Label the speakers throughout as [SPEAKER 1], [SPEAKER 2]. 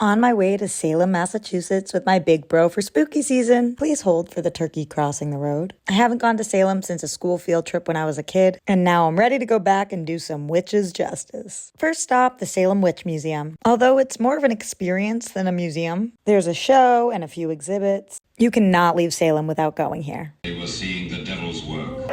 [SPEAKER 1] On my way to Salem, Massachusetts with my big bro for spooky season. Please hold for the turkey crossing the road. I haven't gone to Salem since a school field trip when I was a kid, and now I'm ready to go back and do some witches justice. First stop, the Salem Witch Museum. Although it's more of an experience than a museum, there's a show and a few exhibits. You cannot leave Salem without going here.
[SPEAKER 2] They were seeing the devil's work.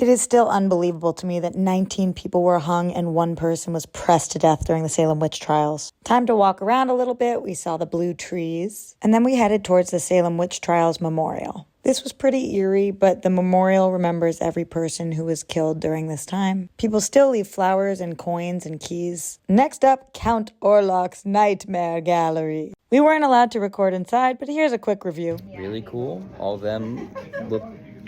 [SPEAKER 1] It is still unbelievable to me that 19 people were hung and one person was pressed to death during the Salem witch trials. Time to walk around a little bit. We saw the blue trees, and then we headed towards the Salem Witch Trials Memorial. This was pretty eerie, but the memorial remembers every person who was killed during this time. People still leave flowers and coins and keys. Next up, Count Orlok's Nightmare Gallery. We weren't allowed to record inside, but here's a quick review.
[SPEAKER 3] Really cool. All of them look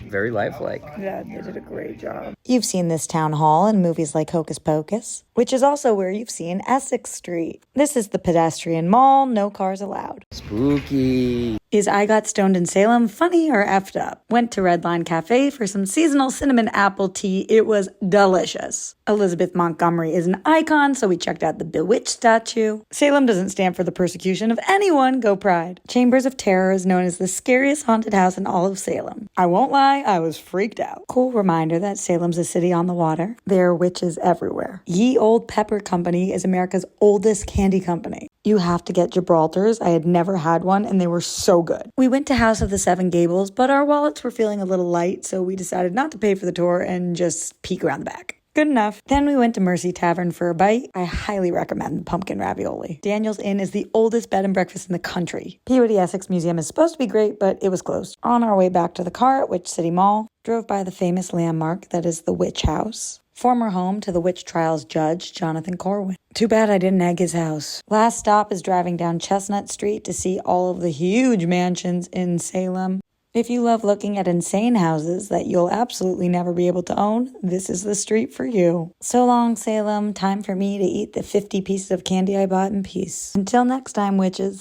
[SPEAKER 3] very lifelike.
[SPEAKER 1] Yeah, they did a great job. You've seen this town hall in movies like Hocus Pocus, which is also where you've seen Essex Street. This is the pedestrian mall, no cars allowed.
[SPEAKER 3] Spooky.
[SPEAKER 1] Is I Got Stoned in Salem funny or effed up? Went to Red Line Cafe for some seasonal cinnamon apple tea. It was delicious. Elizabeth Montgomery is an icon, so we checked out the Bewitched statue. Salem doesn't stand for the persecution of anyone, go Pride. Chambers of Terror is known as the scariest haunted house in all of Salem. I won't lie, I was freaked out. Cool reminder that Salem's a city on the water. There are witches everywhere. Ye Old Pepper Company is America's oldest candy company. You have to get Gibraltars. I had never had one, and they were so good. We went to House of the Seven Gables, but our wallets were feeling a little light, so we decided not to pay for the tour and just peek around the back. Good enough. Then we went to Mercy Tavern for a bite. I highly recommend the pumpkin ravioli. Daniel's Inn is the oldest bed and breakfast in the country. Peabody Essex Museum is supposed to be great, but it was closed. On our way back to the car at Witch City Mall, drove by the famous landmark that is the Witch House, former home to the witch trials judge Jonathan Corwin. Too bad I didn't egg his house. Last stop is driving down Chestnut Street to see all of the huge mansions in Salem. If you love looking at insane houses that you'll absolutely never be able to own, this is the street for you. So long, Salem. Time for me to eat the 50 pieces of candy I bought in peace. Until next time, witches.